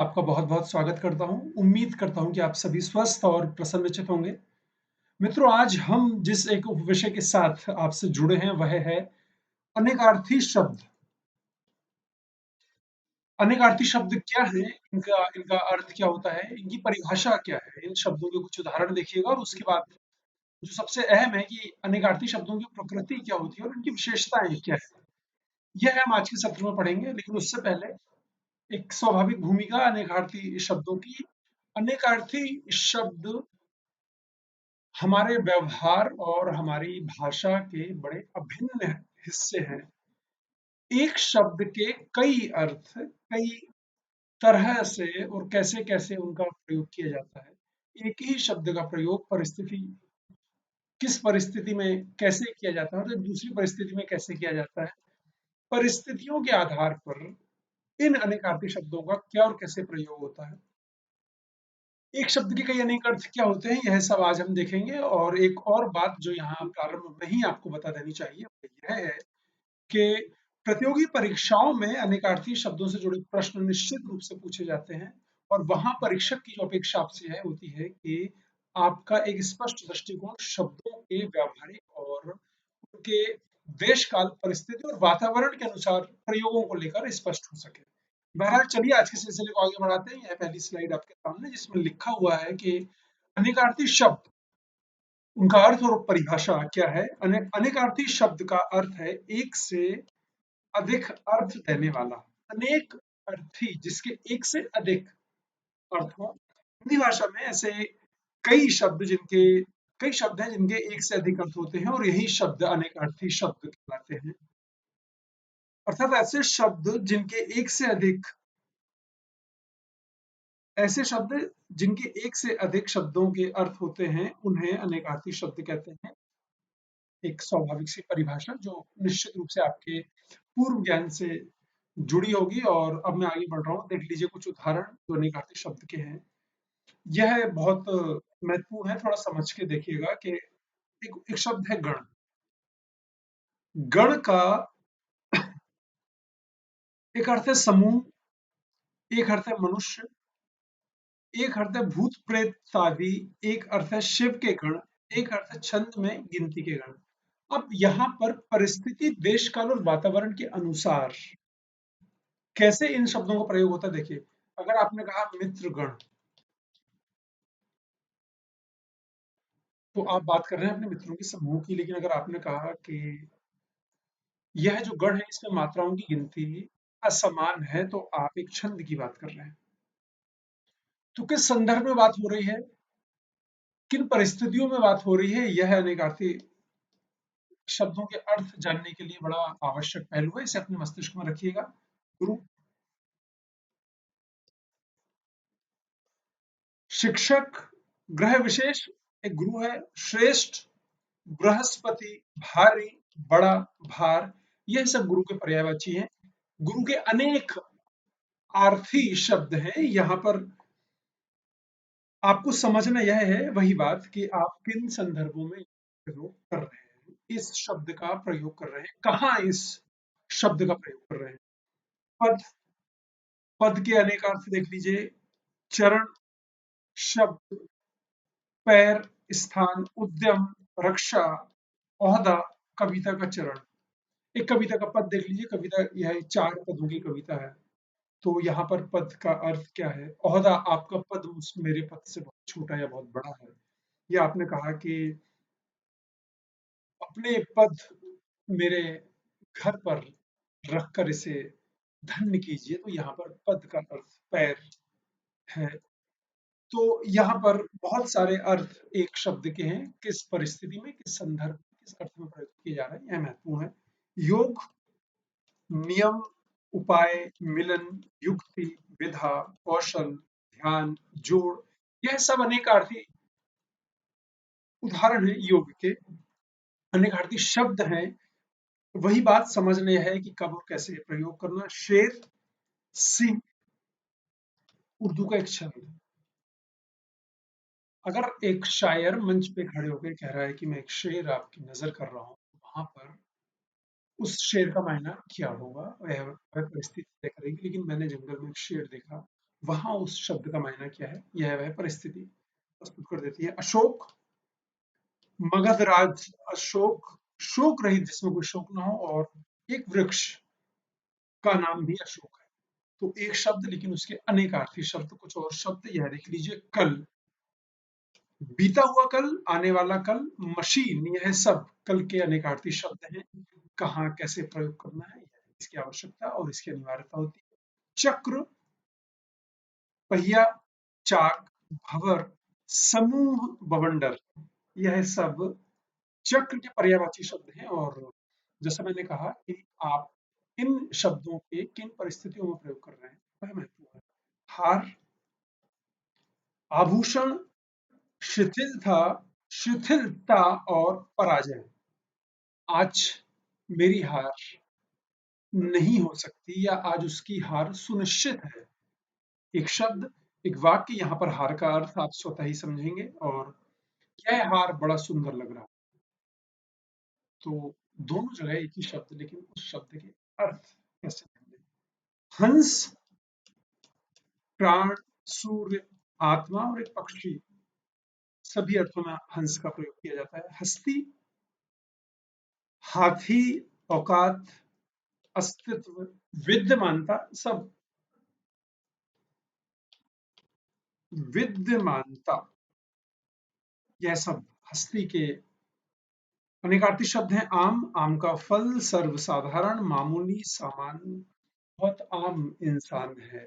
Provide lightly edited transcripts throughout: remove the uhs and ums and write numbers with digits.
आपका बहुत-बहुत स्वागत करता हूँ। उम्मीद करता हूँ कि आप सभी स्वस्थ और प्रसन्नचित्त होंगे। मित्रों, आज हम जिस एक विषय के साथ आपसे जुड़े हैं, वह है अनेकार्थी शब्द। अनेकार्थी शब्द क्या हैं? इनका इनका अर्थ क्या होता है? इनकी परिभाषा क्या है? इन शब्दों के कुछ उदाहरण देखिएगा और उसके बाद जो सबसे अहम है कि अनेकार्थी शब्दों की प्रकृति क्या होती है और इनकी विशेषताएँ क्या हैं? यह हम आज के सत्र में पढ़ेंगे, लेकिन उससे पहले एक स्वाभाविक भूमिका अनेकार्थी शब्दों की। अनेकार्थी शब्द हमारे व्यवहार और हमारी भाषा के बड़े अभिन्न हिस्से हैं। एक शब्द के कई अर्थ, कई तरह से और कैसे-कैसे उनका प्रयोग किया जाता है। एक ही शब्द का प्रयोग किस परिस्थिति में कैसे किया जाता है और दूसरी परिस्थिति में कैसे किया जाता है। परिस्थितियों के आधार पर इन अनेकार्थी शब्दों का क्या और कैसे प्रयोग होता है। एक शब्द के कई अनेक अर्थ क्या होते हैं, यह सब आज हम देखेंगे। और एक और बात जो यहाँ प्रारंभ में ही आपको बता देनी चाहिए, वो यह है कि प्रतियोगी परीक्षाओं में अनेकार्थी शब्दों से जुड़े प्रश्न निश्चित रूप से पूछे जाते हैं और वहां परीक्षक की जो अपेक्षा आपसे है होती है कि आपका एक स्पष्ट दृष्टिकोण शब्दों के व्यावहारिक और उनके देश काल परिस्थिति और वातावरण के अनुसार प्रयोगों को लेकर स्पष्ट हो सके। बहरहाल चलिए आज के सिलसिले को आगे बढ़ाते हैं। यह पहली स्लाइड आपके सामने जिसमें लिखा हुआ है कि अनेकार्थी शब्द, उनका अर्थ और परिभाषा क्या है। अनेकार्थी शब्द का अर्थ है एक से अधिक अर्थ देने वाला। अनेक अर्थी जिसके एक से अधिक अर्थ हो। हिंदी भाषा में ऐसे कई शब्द जिनके कई शब्द हैं जिनके एक से अधिक अर्थ होते हैं और यही शब्द अनेकार्थी शब्द कहलाते हैं। अर्थात ऐसे शब्द जिनके एक से अधिक शब्दों के अर्थ होते हैं, उन्हें अनेकार्थी शब्द कहते हैं। एक स्वाभाविक सी परिभाषा जो निश्चित रूप से आपके पूर्व ज्ञान से जुड़ी होगी। और अब मैं आगे बढ़ रहा हूँ, देख लीजिए कुछ उदाहरण जो अनेकार्थी शब्द के हैं। यह बहुत महत्वपूर्ण है, थोड़ा समझ के देखिएगा कि एक शब्द है गण। गण का एक अर्थ है समूह, एक अर्थ है मनुष्य, एक अर्थ है भूत प्रेत आदि, एक अर्थ है शिव के गण, एक अर्थ है छंद में गिनती के गण। अब यहाँ पर परिस्थिति, देश काल और वातावरण के अनुसार कैसे इन शब्दों का प्रयोग होता है, देखिए। अगर आपने कहा मित्रगण, तो आप बात कर रहे हैं अपने मित्रों के समूह की। लेकिन अगर आपने कहा कि यह जो गण है इसमें मात्राओं की गिनती असमान है, तो आप एक छंद की बात कर रहे हैं। तो किस संदर्भ में बात हो रही है, किन परिस्थितियों में बात हो रही है, यह अनेकार्थी शब्दों के अर्थ जानने के लिए बड़ा आवश्यक पहलू है। इसे अपने मस्तिष्क में रखिएगा। गुरु, शिक्षक, ग्रह विशेष एक गुरु है। श्रेष्ठ, बृहस्पति, भारी, बड़ा, भार, यह सब गुरु के पर्यायवाची हैं। गुरु के अनेक आर्थी शब्द हैं। यहाँ पर आपको समझना यह है वही बात कि आप किन संदर्भों में प्रयोग कर रहे हैं, इस शब्द का प्रयोग कर रहे हैं, कहाँ इस शब्द का प्रयोग कर रहे हैं। पद, पद के अनेक अर्थ देख लीजिए। चरण, शब्द, पैर, स्थान, उद्यम, रक्षा, ओहदा, कविता का चरण। एक कविता का पद देख लीजिए। कविता यह 4 पदों की कविता है। तो यहाँ पर पद का अर्थ क्या है। ओहदा, आपका पद उस मेरे पद से बहुत छोटा या बहुत बड़ा है। या आपने कहा कि अपने पद मेरे घर पर रखकर इसे धन्य कीजिए, तो यहाँ पर पद का अर्थ पैर है। तो यहाँ पर बहुत सारे अर्थ एक शब्द के हैं, किस परिस्थिति में, किस संदर्भ में, किस अर्थ में प्रयोग किए जा रहे हैं, यह महत्वपूर्ण है। योग, नियम, उपाय, मिलन, युक्ति, विधा, कौशल, ध्यान, जोड़, यह सब अनेकार्थी उदाहरण है योग के। अनेकार्थी शब्द हैं। वही बात समझना यह है कि कब और कैसे प्रयोग करना। शेर, सिंह, उर्दू का एक शब्द। अगर एक शायर मंच पे खड़े होकर कह रहा है कि मैं एक शेर आपकी नजर कर रहा हूँ, वहां पर उस शेर का मायना क्या होगा, वह परिस्थिति तय करेगी। लेकिन मैंने जंगल में एक शेर देखा, वहां उस शब्द का मायना क्या है, यह वह परिस्थिति प्रस्तुत कर देती है। अशोक, मगध राज अशोक, शोक रहित जिसमें कोई शोक ना हो, और एक वृक्ष का नाम भी अशोक है। तो एक शब्द लेकिन उसके अनेकार्थी शब्द, कुछ और शब्द यह देख लीजिए। कल, बीता हुआ कल, आने वाला कल, मशीन, यह सब कल के अनेकार्थी शब्द हैं। कहाँ कैसे प्रयोग करना है, इसकी आवश्यकता और इसकी अनिवार्यता होती है। चक्र, पहिया, चाक, भंवर, समूह, बवंडर, यह सब चक्र के पर्यायवाची शब्द हैं। और जैसा मैंने कहा कि आप इन शब्दों के किन परिस्थितियों में प्रयोग कर रहे हैं वह महत्वपूर्ण है। हार, आभूषण, शिथिलता, शिथिलता और पराजय। आज मेरी हार नहीं हो सकती, या आज उसकी हार सुनिश्चित है। एक शब्द, एक वाक्य, यहाँ पर हार का अर्थ आप स्वतः ही समझेंगे। और यह हार बड़ा सुंदर लग रहा है। तो दोनों जगह एक ही शब्द, लेकिन उस शब्द के अर्थ कैसे बदले। हंस, प्राण, सूर्य, आत्मा और एक पक्षी, सभी अर्थों में हंस का प्रयोग किया जाता है। हस्ती, हाथी, औकात, अस्तित्व, विद्यमानता, सब विद्यमानता, यह सब हस्ती के अनेकार्थी शब्द हैं। आम, आम का फल, सर्वसाधारण, मामूली, सामान्य, बहुत आम इंसान है,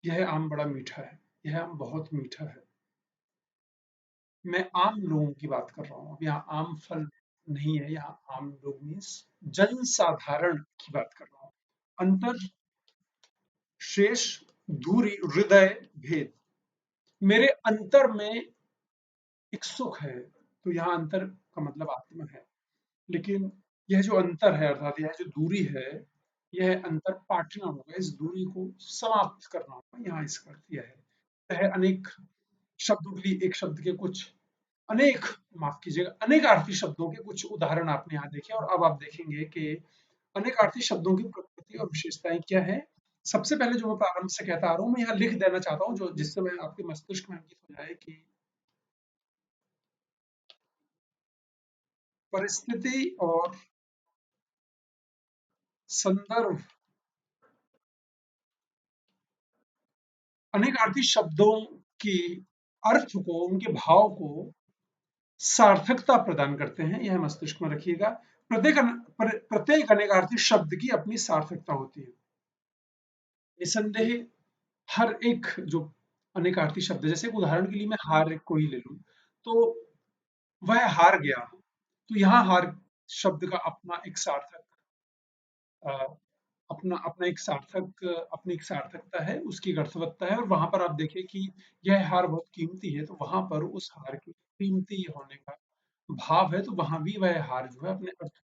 यह आम बड़ा मीठा है, यह आम बहुत मीठा है। मैं आम लोगों की बात कर रहा हूँ, अब यहाँ आम फल नहीं है, यहाँ आम लोग मीन्स जनसाधारण की बात कर रहा हूँ। अंतर, शेष, दूरी, हृदय, भेद, मेरे अंतर में एक सुख है, तो यहाँ अंतर का मतलब आत्मा है। लेकिन यह जो अंतर है, अर्थात यह जो दूरी है, यह अंतर पाटना होगा, इस दूरी को समाप्त करना होगा, यहाँ इसका अर्थ यह है। अनेक शब्दों के लिए एक शब्द के कुछ अनेक, माफ कीजिएगा, अनेकार्थी शब्दों के कुछ उदाहरण आपने यहाँ देखे, और अब आप देखेंगे कि अनेकार्थी शब्दों की प्रकृति और विशेषताएं क्या है। सबसे पहले जो मैं प्रारंभ से कहता आ रहा हूँ, मैं यहाँ लिख देना चाहता हूँ, जो जिससे मैं आपके मस्तिष्क में अंकित हो जाए कि परिस्थिति और संदर्भ अनेकार्थी शब्दों की अर्थ को, उनके भाव को सार्थकता प्रदान करते हैं, यह मस्तिष्क में रखिएगा। प्रत्येक अनेकार्थी शब्द की अपनी सार्थकता होती है। निसंदेह हर एक जो अनेकार्थी शब्द है, जैसे उदाहरण के लिए मैं हार को ही ले लूं, तो वह हार गया, तो यहाँ हार शब्द का अपना एक सार्थक अ, अपना अपना एक सार्थक अपनी एक सार्थकता है, उसकी एक अर्थवत्ता है। और वहां पर आप देखिए कि यह हार बहुत कीमती है, तो वहां पर उस हार के कीमती होने का भाव है, तो वहां भी वह हार जो है अपने अर्थ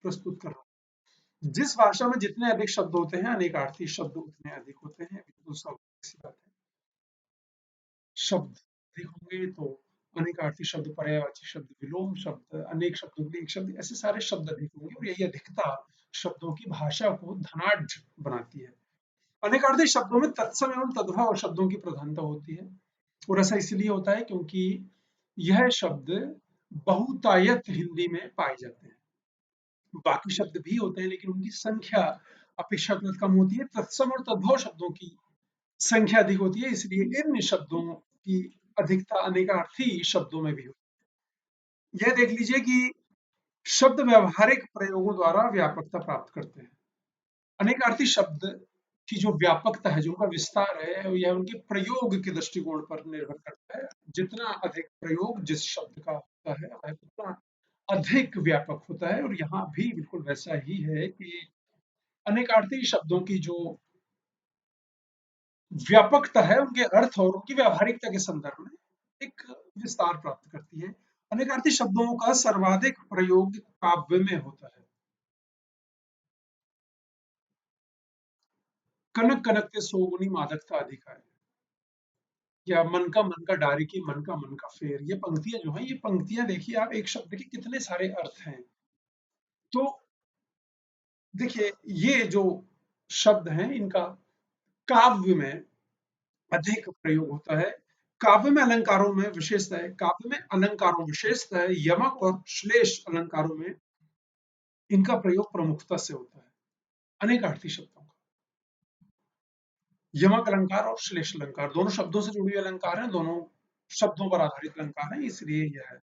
प्रस्तुत कर रहा है। जिस भाषा में जितने अधिक शब्द होते हैं, अनेकार्थी शब्द उतने अधिक होते हैं, बिल्कुल स्वाभाविक सी बात है। शब्द अधिक होंगे तो अनेकार्थी शब्द, पर्यायवाची शब्द, विलोम शब्द, अनेक शब्दों के लिए एक शब्द, ऐसे सारे शब्द अधिक होंगे, और यही अधिकता शब्दों की भाषा को धनाढ्य बनाती है। अनेकार्थी शब्दों में तत्सम एवं तद्भव शब्दों की प्रधानता होती है, और ऐसा इसलिए होता है क्योंकि यह शब्द बहुतायत हिंदी में पाए जाते हैं। बाकी शब्द भी होते हैं, लेकिन उनकी संख्या अपेक्षाकृत कम होती है। तत्सम और तद्भव शब्दों की संख्या अधिक होती है, इसलिए इन शब्दों की अधिकता अनेकार्थी शब्दों में भी होती है। यह देख लीजिए कि शब्द व्यवहारिक प्रयोगों द्वारा व्यापकता प्राप्त करते हैं। अनेकार्थी शब्द की जो व्यापकता है, जो उनका विस्तार है, यह उनके प्रयोग के दृष्टिकोण पर निर्भर करता है। जितना अधिक प्रयोग जिस शब्द का होता है, वह उतना अधिक व्यापक होता है। और यहाँ भी बिल्कुल वैसा ही है कि अनेकार्थी शब्दों की जो व्यापकता है, उनके अर्थ और उनकी व्यावहारिकता के संदर्भ में एक विस्तार प्राप्त करती है। अनेकार्थी शब्दों का सर्वाधिक प्रयोग काव्य में होता है। कनक कनक के सोगुनी मादकता अधिक है, या मन का डारी की, मन का फेर, ये पंक्तियां जो हैं, ये पंक्तियां देखिए आप, एक शब्द के कितने सारे अर्थ हैं। तो देखिए, ये जो शब्द हैं, इनका काव्य में अधिक प्रयोग होता है। काव्य में अलंकारों में विशेषता है, काव्य में अलंकारों विशेषता है, यमक और श्लेष अलंकारों में इनका प्रयोग प्रमुखता से होता है। अनेकार्थी शब्दों का यमक अलंकार और श्लेष अलंकार दोनों शब्दों से जुड़ी हुई अलंकार हैं, दोनों शब्दों पर आधारित अलंकार हैं, इसलिए यह है।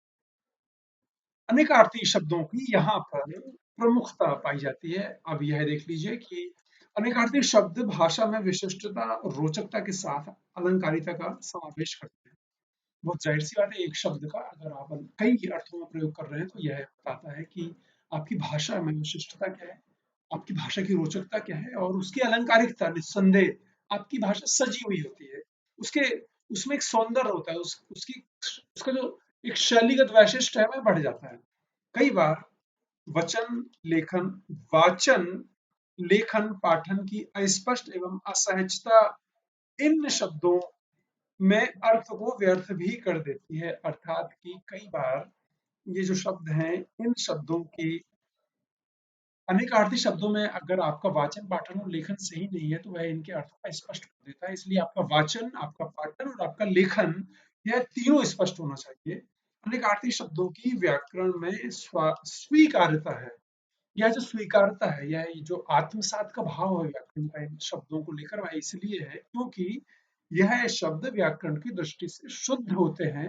अनेकार्थी शब्दों की यहाँ पर प्रमुखता पाई जाती है। अब यह देख लीजिए कि अनेकार्थी शब्द भाषा में विशिष्टता और रोचकता के साथ अलंकारिता का समावेश करते हैं। बहुत जाहिर सी बात है, एक शब्द का अगर आप कई अर्थों में प्रयोग कर रहे हैं तो यह बताता है कि आपकी भाषा में विशिष्टता क्या है, आपकी भाषा की रोचकता क्या है और उसकी अलंकारिकता। निस्संदेह आपकी भाषा सजी हुई होती है, उसके उसमें एक सौंदर्य होता है, उसकी उसका जो एक शैलीगत वैशिष्ट्य है वह बढ़ जाता है। कई बार वचन लेखन वाचन लेखन पाठन की अस्पष्ट एवं असहजता इन शब्दों में अर्थ को व्यर्थ भी कर देती है। अर्थात कि कई बार ये जो शब्द हैं, इन शब्दों की अनेकार्थी शब्दों में अगर आपका वाचन पाठन और लेखन सही नहीं है तो वह इनके अर्थ को स्पष्ट कर देता है। इसलिए आपका वाचन, आपका पाठन और आपका लेखन, यह तीनों स्पष्ट होना चाहिए। अनेकार्थी शब्दों की व्याकरण में स्वीकार्यता है। यह जो स्वीकारता है, यह जो आत्मसात का भाव है व्याकरण का इन शब्दों को लेकर, वह इसलिए है क्योंकि यह शब्द व्याकरण की दृष्टि से शुद्ध होते हैं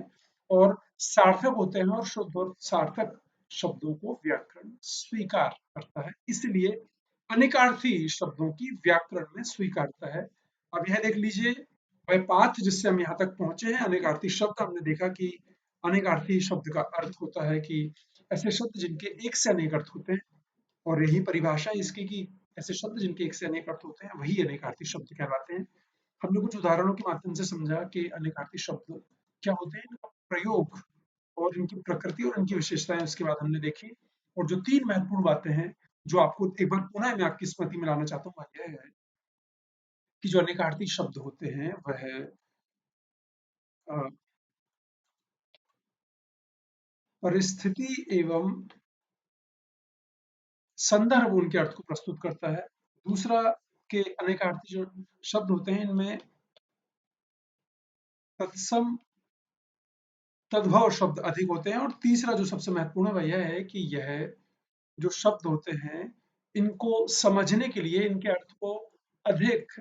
और सार्थक होते हैं, और शुद्ध और सार्थक शब्दों को व्याकरण स्वीकार करता है। इसलिए अनेकार्थी शब्दों की व्याकरण में स्वीकारता है। अब यह देख लीजिए वह पाठ जिससे हम यहाँ तक पहुंचे हैं। अनेकार्थी शब्द हमने देखा कि अनेकार्थी शब्द का अर्थ होता है कि ऐसे शब्द जिनके एक से अनेक अर्थ होते हैं, और यही परिभाषा है इसकी कि ऐसे शब्द जिनके एक से अनेक अर्थ होते हैं वही अनेकार्थी शब्द कहलाते हैं। हमने कुछ उदाहरणों के माध्यम से समझा कि अनेकार्थी शब्द क्या होते हैं, इनका प्रयोग और इनकी प्रकृति और इनकी विशेषताएं उसके बाद हमने देखी। और जो तीन महत्वपूर्ण बातें हैं जो आपको एक बार पुनः मैं आपकी स्मृति में लाना चाहता हूँ, वह यह है कि जो अनेकार्थी शब्द होते हैं वह अ, परिस्थिति एवं संदर्भ उनके अर्थ को प्रस्तुत करता है। दूसरा, के अनेकार्थी जो शब्द होते हैं इनमें तत्सम तद्भव शब्द अधिक होते हैं। और तीसरा जो सबसे महत्वपूर्ण है वह यह है कि यह जो शब्द होते हैं इनको समझने के लिए, इनके अर्थ को अधिक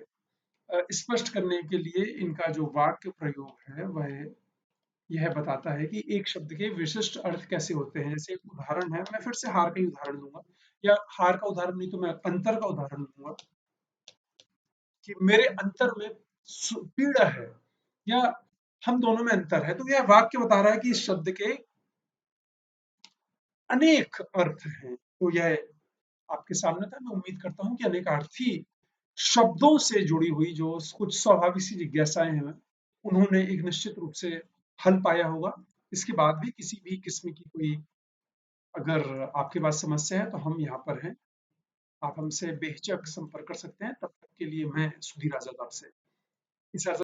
स्पष्ट करने के लिए इनका जो वाक्य प्रयोग है वह यह बताता है कि एक शब्द के विशिष्ट अर्थ कैसे होते हैं। जैसे एक उदाहरण है, मैं फिर से हार का ही उदाहरण दूंगा, या हार का उदाहरण नहीं तो मैं अंतर का उदाहरण दूंगा कि मेरे अंतर में पीड़ा है, या हम दोनों में अंतर है। तो यह वाक्य बता रहा है कि इस शब्द के अनेक अर्थ हैं। तो यह आपके सामने था। मैं उम्मीद करता हूँ कि अनेकार्थी शब्दों से जुड़ी हुई जो कुछ स्वाभाविक सी जिज्ञासाएं हैं उन्होंने एक निश्चित रूप से हल पाया होगा। इसके बाद भी किसी भी किस्म की कोई अगर आपके पास समस्या है तो हम यहाँ पर हैं, आप हमसे बेहिचक संपर्क कर सकते हैं। तब तक के लिए मैं सुधीर आजाद आपसे इस